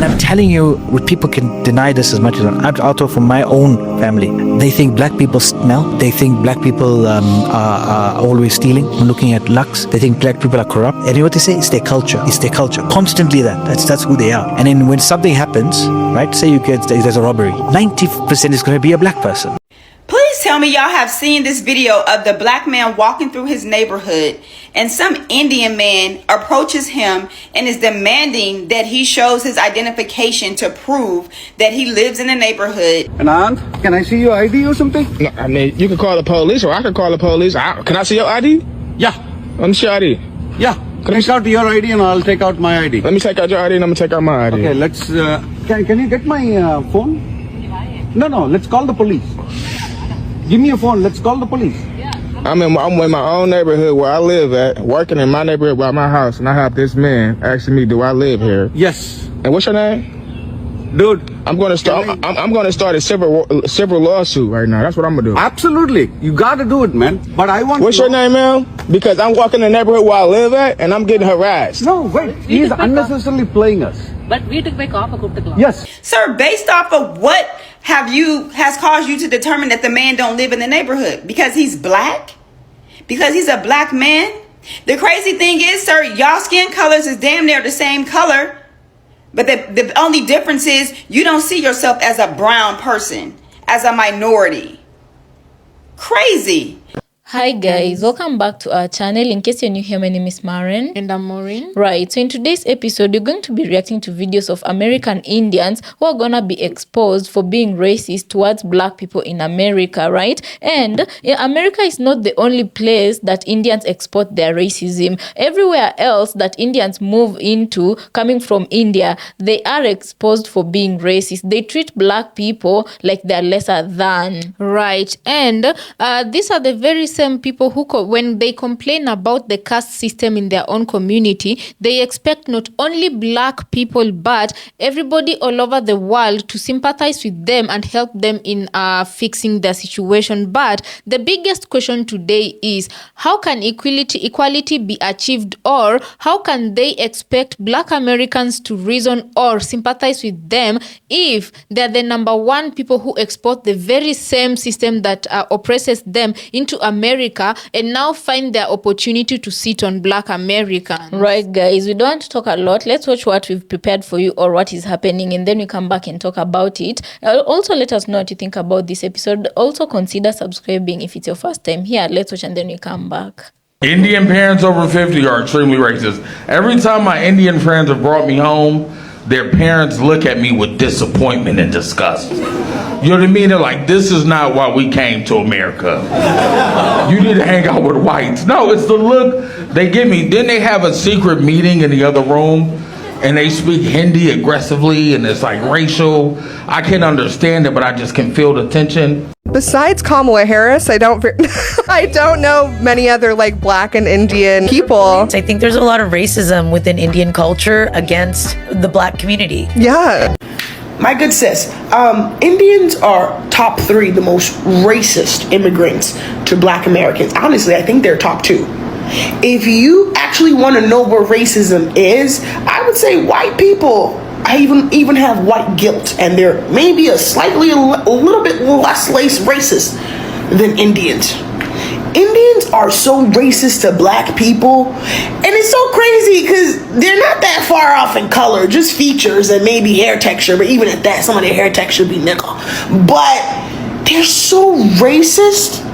And I'm telling you, people can deny this as much as I'm out of from my own family. They think black people smell. They think black people are always stealing. I'm looking at Lux. They think black people are corrupt. And you know what they say? It's their culture. It's their culture. Constantly that's who they are. And then when something happens, right? Say there's a robbery. 90% is going to be a black person. Please tell me y'all have seen this video of the black man walking through his neighborhood and some Indian man approaches him and is demanding that he shows his identification to prove that he lives in the neighborhood. Anand, can I see your ID or something? No, I mean, you can call the police or I can call the police. Can I see your ID? Yeah. Let me see your ID. Yeah. Take out your ID and I'll take out my ID. Let me take out your ID and I'm going to take out my ID. Okay, let's... Can you get my phone? No, let's call the police. Give me your phone. Let's call the police. I'm in my own neighborhood where I live at, working in my neighborhood by my house, and I have this man asking me, do I live here? Yes. And what's your name? Dude, I'm going to start a civil lawsuit right now. That's what I'm going to do. Absolutely. You got to do it, man. But I want What's your name, man? Because I'm walking in the neighborhood where I live at, and I'm getting harassed. No, wait. He's unnecessarily playing us. But we took back off a Yes. Sir, based off of what has caused you to determine that the man don't live in the neighborhood? Because he's black? Because he's a black man? The crazy thing is, sir, y'all skin colors is damn near the same color. But the only difference is you don't see yourself as a brown person, as a minority. Crazy. Hi guys, welcome back to our channel. In case you're new here, my name is Maren. And I'm Maureen. Right, so in today's episode, you're going to be reacting to videos of American Indians who are gonna be exposed for being racist towards black people in America, right? And America is not the only place that Indians export their racism. Everywhere else that Indians move into, coming from India, they are exposed for being racist. They treat black people like they're lesser than. Right, and these are the very same people who, when they complain about the caste system in their own community, they expect not only black people but everybody all over the world to sympathize with them and help them in fixing their situation. But the biggest question today is, how can equality be achieved, or how can they expect black Americans to reason or sympathize with them if they're the number one people who export the very same system that oppresses them into America and now find their opportunity to sit on black Americans? Right, guys, we don't want to talk a lot. Let's watch what we've prepared for you or what is happening, and then we come back and talk about it. Also, let us know what you think about this episode. Also, consider subscribing if it's your first time here. Let's watch and then we come back. Indian parents over 50 are extremely racist. Every time my Indian friends have brought me home, their parents look at me with disappointment and disgust. You know what I mean? They're like, this is not why we came to America. You need to hang out with whites. No, it's the look they give me. Then they have a secret meeting in the other room and they speak Hindi aggressively and it's like racial. I can't understand it, but I just can feel the tension. Besides Kamala Harris, I don't know many other like black and Indian people. I think there's a lot of racism within Indian culture against the black community. Yeah. My good sis, Indians are top 3 the most racist immigrants to black Americans. Honestly, I think they're top 2. If you actually want to know what racism is, I would say white people even have white guilt, and they're maybe a little bit less racist than Indians. Indians are so racist to black people, and it's so crazy because they're not that far off in color, just features and maybe hair texture, but even at that, some of their hair texture be nickel. But they're so racist.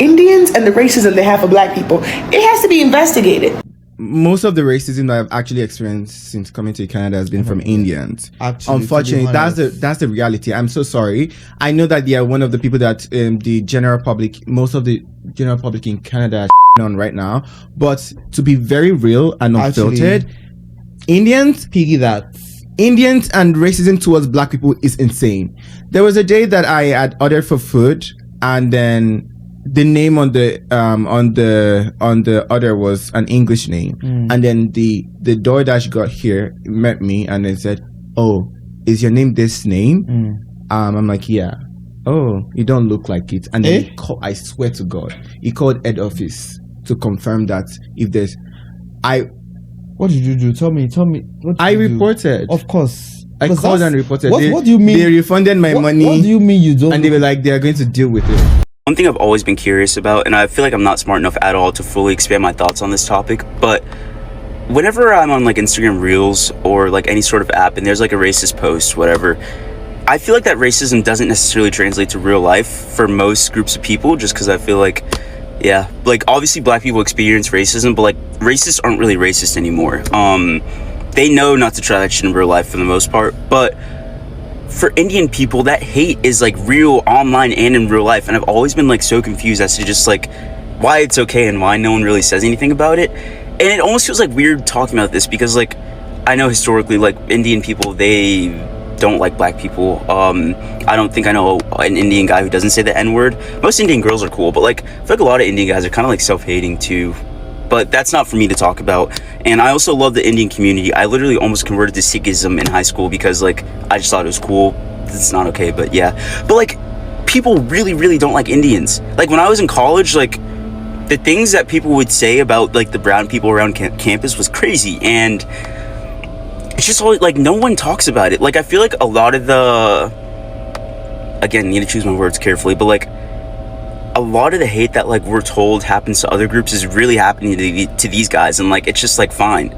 Indians and the racism they have for black people, it has to be investigated. Most of the racism that I've actually experienced since coming to Canada has been from Indians. Actually, unfortunately, that's the reality. I'm so sorry. I know that they are one of the people that the general public, most of the general public in Canada are on right now. But to be very real and unfiltered, Indians and racism towards black people is insane. There was a day that I had ordered for food, and then the name on the order was an English name, and then the DoorDash got here, met me, and then said, "Oh, is your name this name?" I'm like, "Yeah." "Oh, you don't look like it." And then I swear to God, he called head office to confirm that if there's, What did you do? Tell me. What did I you reported. Do? Of course. I But called that's- and reported. What do you mean? They refunded my money. What do you mean you don't? And they were like, they are going to deal with it. One thing I've always been curious about, and I feel like I'm not smart enough at all to fully expand my thoughts on this topic, but whenever I'm on like Instagram Reels or like any sort of app and there's like a racist post, whatever, I feel like that racism doesn't necessarily translate to real life for most groups of people, just because I feel like, yeah, like obviously black people experience racism, but like racists aren't really racist anymore. They know not to try that shit in real life for the most part, but for Indian people, that hate is like real online and in real life, and I've always been like so confused as to just like why it's okay and why no one really says anything about it. And it almost feels like weird talking about this because like I know historically like Indian people, they don't like black people. I don't think I know an Indian guy who doesn't say the N-word. Most Indian girls are cool, but like I feel like a lot of Indian guys are kind of like self-hating too. But that's not for me to talk about. And I also love the Indian community. I literally almost converted to Sikhism in high school because like I just thought it was cool. It's not okay, but yeah. But like people really, really don't like Indians. Like when I was in college, like the things that people would say about like the brown people around campus was crazy. And it's just all, like no one talks about it. Like I feel like a lot of the, again, need to choose my words carefully, but like a lot of the hate that like we're told happens to other groups is really happening to these guys, and like it's just like fine.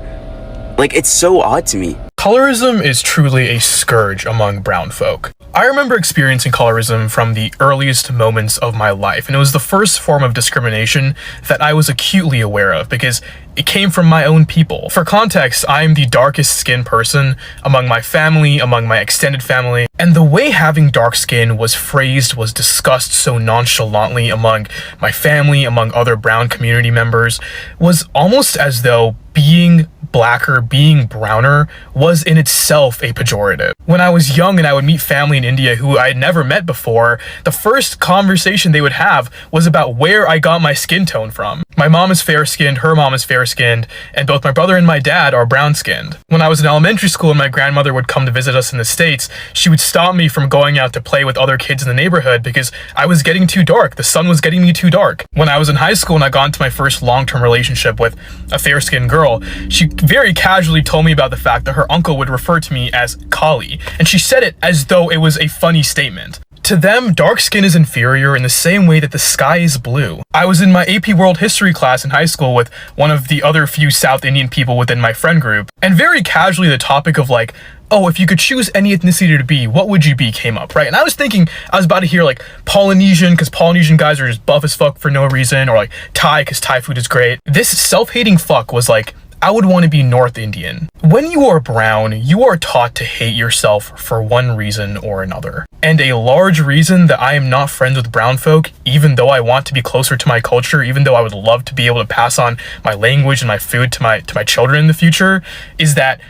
Like it's so odd to me. Colorism is truly a scourge among brown folk. I remember experiencing colorism from the earliest moments of my life, and it was the first form of discrimination that I was acutely aware of because it came from my own people. For context, I am the darkest skinned person among my family, among my extended family, and the way having dark skin was phrased was discussed so nonchalantly among my family, among other brown community members, was almost as though being blacker, being browner, was in itself a pejorative. When I was young and I would meet family in India who I had never met before, the first conversation they would have was about where I got my skin tone from. My mom is fair-skinned, her mom is fair-skinned, and both my brother and my dad are brown-skinned. When I was in elementary school and my grandmother would come to visit us in the States, she would stop me from going out to play with other kids in the neighborhood because I was getting too dark. The sun was getting me too dark. When I was in high school and I got into my first long-term relationship with a fair-skinned girl, she very casually told me about the fact that her uncle would refer to me as Kali, and she said it as though it was a funny statement. To them, dark skin is inferior in the same way that the sky is blue. I was in my AP World History class in high school with one of the other few South Indian people within my friend group, and very casually the topic of like, oh, if you could choose any ethnicity to be, what would you be came up, right? And I was thinking, I was about to hear like Polynesian, because Polynesian guys are just buff as fuck for no reason, or like Thai, because Thai food is great. This self-hating fuck was like, I would want to be North Indian. When you are brown, you are taught to hate yourself for one reason or another. And a large reason that I am not friends with brown folk, even though I want to be closer to my culture, even though I would love to be able to pass on my language and my food to my children in the future, is that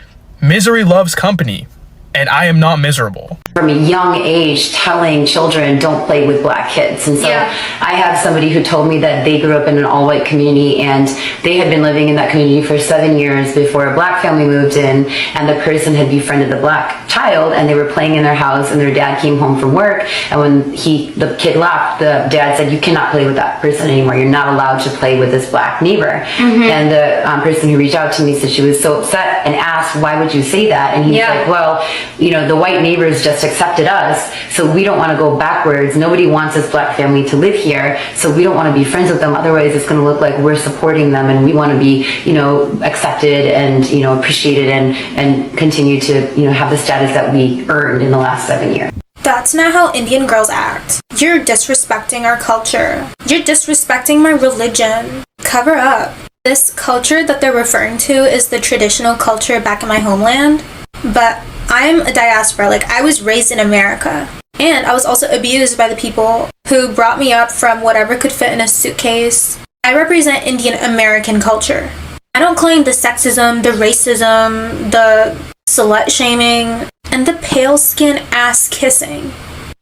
misery loves company, and I am not miserable. From a young age, telling children don't play with black kids. And so I have somebody who told me that they grew up in an all-white community and they had been living in that community for 7 years before a black family moved in, and the person had befriended the black child, and they were playing in their house, and their dad came home from work, and when the kid left, the dad said, you cannot play with that person anymore. You're not allowed to play with this black neighbor. And the person who reached out to me said she was so upset and asked, why would you say that? And he's like, well, you know, the white neighbors just accepted us, so we don't want to go backwards. Nobody wants this black family to live here, so we don't want to be friends with them. Otherwise, it's going to look like we're supporting them, and we want to be, you know, accepted and, you know, appreciated and continue to, you know, have the status that we earned in the last 7 years. That's not how Indian girls act. You're disrespecting our culture. You're disrespecting my religion. Cover up. This culture that they're referring to is the traditional culture back in my homeland, but I'm a diaspora. Like, I was raised in America, and I was also abused by the people who brought me up from whatever could fit in a suitcase. I represent Indian American culture. I don't claim the sexism, the racism, the slut shaming, and the pale skin ass kissing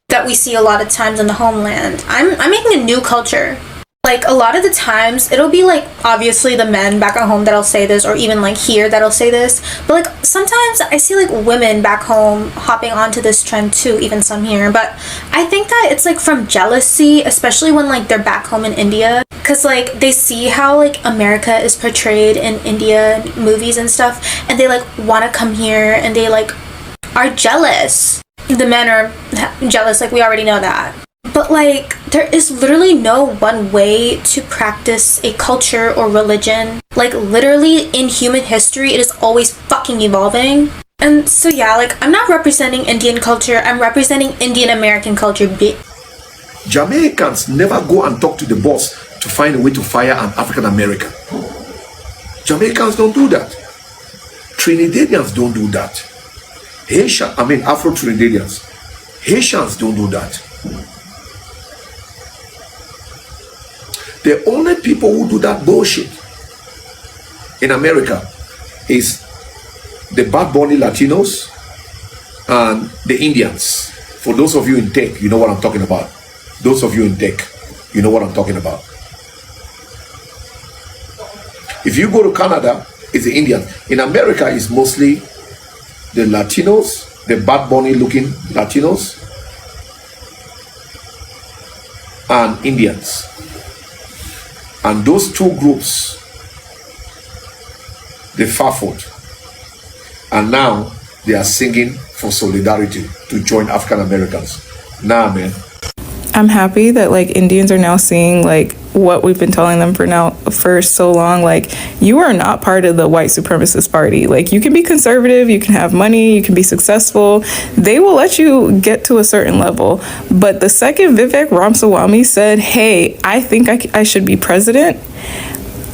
that we see a lot of times in the homeland. I'm making a new culture. Like, a lot of the times, it'll be, like, obviously the men back at home that'll say this, or even, like, here that'll say this, but, like, sometimes I see, like, women back home hopping onto this trend, too, even some here, but I think that it's, like, from jealousy, especially when, like, they're back home in India, because, like, they see how, like, America is portrayed in India movies and stuff, and they, like, want to come here, and they, like, are jealous. The men are jealous, like we already know that. But like, there is literally no one way to practice a culture or religion. Like literally in human history, it is always fucking evolving. And so yeah, like I'm not representing Indian culture, I'm representing Indian American culture. Jamaicans never go and talk to the boss to find a way to fire an African American. Jamaicans don't do that. Trinidadians don't do that. Afro-Trinidadians. Haitians don't do that. The only people who do that bullshit in America is the Bad Bunny Latinos and the Indians. For those of you in tech, you know what I'm talking about. Those of you in tech, you know what I'm talking about. If you go to Canada, it's the Indians. In America, it's mostly the Latinos, the Bad Bunny looking Latinos, and Indians. And those two groups, they fought. And now they are singing for solidarity to join African Americans. Nah, man. I'm happy that like Indians are now seeing like what we've been telling them for so long. Like, you are not part of the white supremacist party. Like, you can be conservative, you can have money, you can be successful. They will let you get to a certain level. But the second Vivek Ramaswamy said, hey, I think I should be president,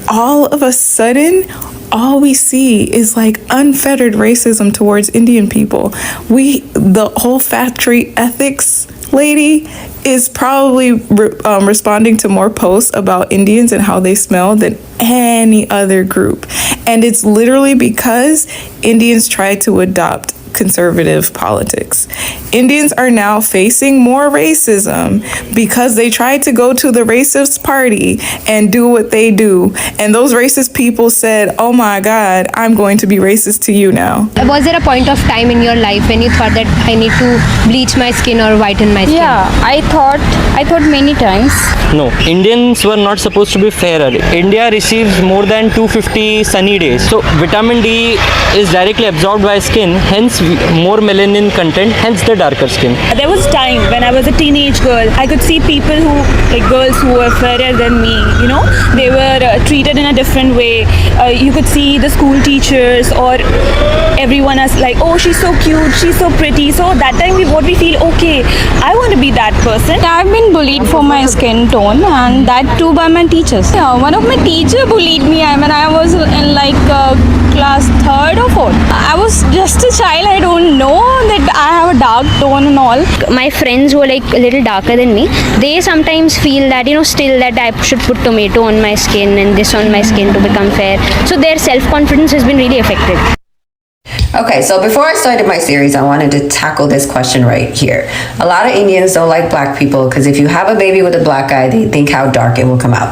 all of a sudden, all we see is like unfettered racism towards Indian people. The whole factory ethics lady is probably responding to more posts about Indians and how they smell than any other group. And it's literally because Indians try to adopt conservative politics. Indians are now facing more racism because they tried to go to the racist party and do what they do. And those racist people said, oh my God, I'm going to be racist to you now. Was there a point of time in your life when you thought that I need to bleach my skin or whiten my skin? Yeah, I thought many times. No, Indians were not supposed to be fairer. India receives more than 250 sunny days. So vitamin D is directly absorbed by skin, hence more melanin content, hence the darker skin. There was time when I was a teenage girl, I could see people girls who were fairer than me, you know, they were treated in a different way. You could see the school teachers or everyone as like, oh, she's so cute, she's so pretty. So that time we feel, okay, I want to be that person. I've been bullied for my skin tone, and that too by my teachers. Yeah, one of my teacher bullied me when I was in class 3rd or 4th. I was just a child, I don't know that I have a dark tone and all. My friends who are like a little darker than me, they sometimes feel that, still that I should put tomato on my skin and this on my skin to become fair. So their self-confidence has been really affected. Okay, so before I started my series, I wanted to tackle this question right here. A lot of Indians don't like black people because if you have a baby with a black guy, they think how dark it will come out.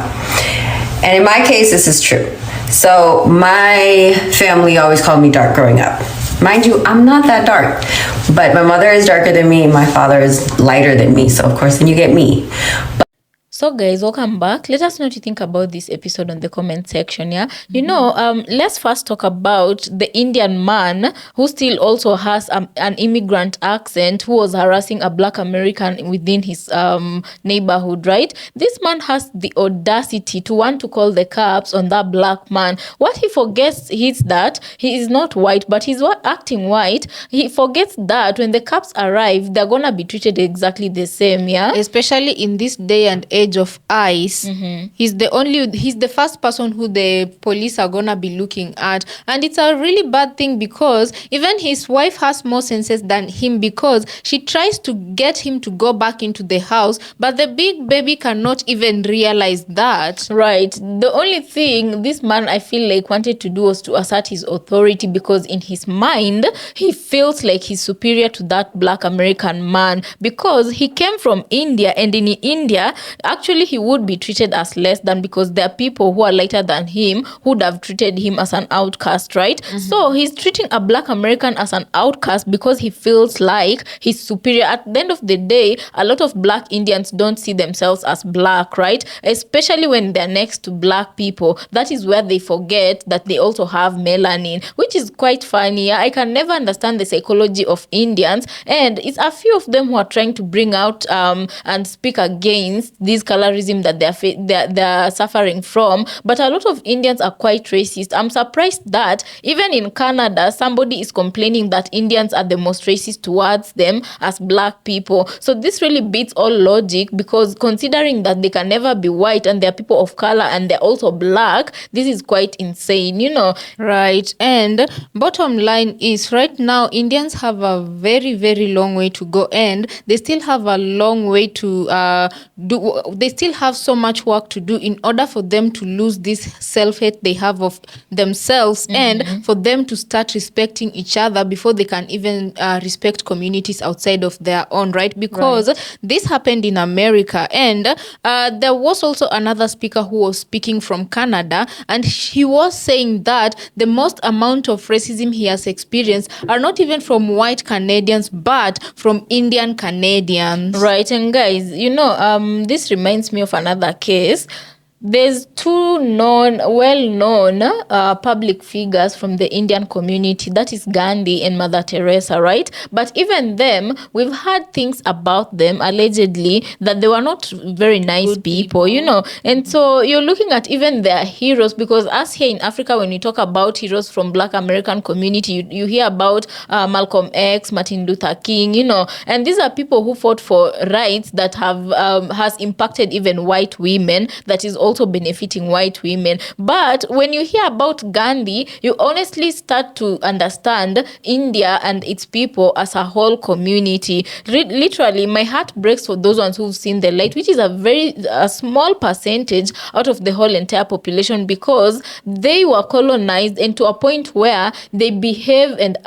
And in my case, this is true. So my family always called me dark growing up. Mind you, I'm not that dark, but my mother is darker than me and my father is lighter than me. So of course, then you get me. So guys, welcome back. Let us know what you think about this episode on the comment section, yeah? Let's first talk about the Indian man who still also has an immigrant accent who was harassing a black American within his neighborhood, right? This man has the audacity to want to call the cops on that black man. What he forgets is that he is not white, but he's acting white. He forgets that when the cops arrive, they're gonna be treated exactly the same, yeah? Especially in this day and age of ICE, he's the first person who the police are gonna be looking at, and it's a really bad thing because even his wife has more senses than him because she tries to get him to go back into the house, but the big baby cannot even realize that. Right. The only thing this man, I feel like, wanted to do was to assert his authority because in his mind he feels like he's superior to that black American man because he came from India, and in India actually he would be treated as less than, because there are people who are lighter than him who would have treated him as an outcast, right? So he's treating a Black American as an outcast because he feels like he's superior. At the end of the day, a lot of Black Indians don't see themselves as Black, right? Especially when they're next to Black people. That is where they forget that they also have melanin, which is quite funny. I can never understand the psychology of Indians, and it's a few of them who are trying to bring out and speak against this colorism that they're suffering from. But a lot of Indians are quite racist. I'm surprised that even in Canada, somebody is complaining that Indians are the most racist towards them as Black people. So this really beats all logic, because considering that they can never be white and they're people of color and they're also Black, this is quite insane, you know. Right. And bottom line is, right now Indians have a very, very long way to go, and they still have a long way to do. They still have so much work to do in order for them to lose this self-hate they have of themselves, and for them to start respecting each other before they can even respect communities outside of their own, right? Because this happened in America, and there was also another speaker who was speaking from Canada, and he was saying that the most amount of racism he has experienced are not even from white Canadians, but from Indian Canadians. Right. And guys, you know, this reminds me of another case. There's two well-known public figures from the Indian community, that is Gandhi and Mother Teresa, right? But even them, we've heard things about them, allegedly, that they were not very nice people, you know. And so you're looking at even their heroes, because us here in Africa, when we talk about heroes from Black American community, you hear about Malcolm X, Martin Luther King, you know. And these are people who fought for rights that has impacted even white women, that is also benefiting white women. But when you hear about Gandhi, you honestly start to understand India and its people as a whole community. Literally, my heart breaks for those ones who've seen the light, which is a small percentage out of the whole entire population, because they were colonized, and to a point where they behave and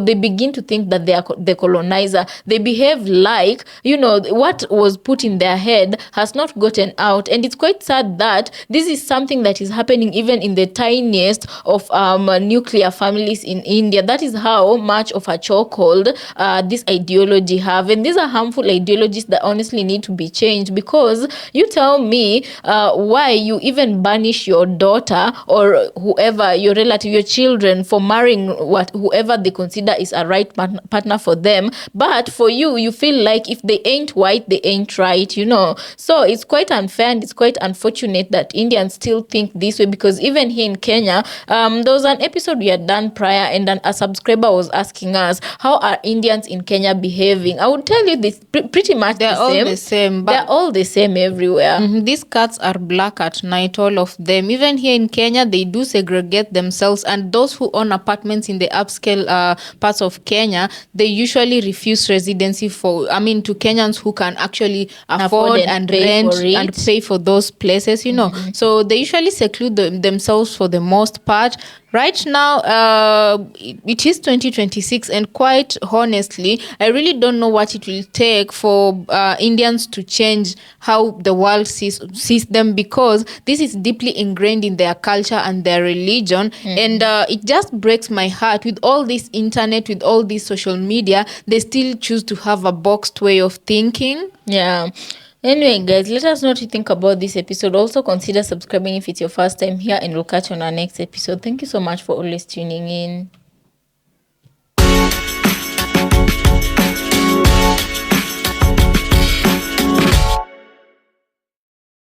they begin to think that they are the colonizer. They behave like, what was put in their head has not gotten out. And it's quite sad that this is something that is happening even in the tiniest of nuclear families in India. That is how much of a chokehold this ideology have. And these are harmful ideologies that honestly need to be changed, because you tell me why you even banish your daughter or whoever, your relative, your children, for marrying whoever they consider is a right partner for them. But for you feel like if they ain't white, they ain't right, you know. So it's quite unfair, and it's quite unfortunate that Indians still think this way, because even here in Kenya, there was an episode we had done prior, and a subscriber was asking us, how are Indians in Kenya behaving? I would tell you this, pretty much they're all the same. They're all the same everywhere. These cats are black at night, all of them. Even here in Kenya, they do segregate themselves, and those who own apartments in the upscale parts of Kenya, they usually refuse residency to Kenyans who can actually afford and rent and pay for those places, you know. So they usually seclude themselves for the most part. Right now, it is 2026, and quite honestly, I really don't know what it will take for Indians to change how the world sees them, because this is deeply ingrained in their culture and their religion. And it just breaks my heart. With all this internet, with all this social media, they still choose to have a boxed way of thinking. Yeah. Anyway, guys, let us know what you think about this episode. Also, consider subscribing if it's your first time here, and we'll catch you on our next episode. Thank you so much for always tuning in.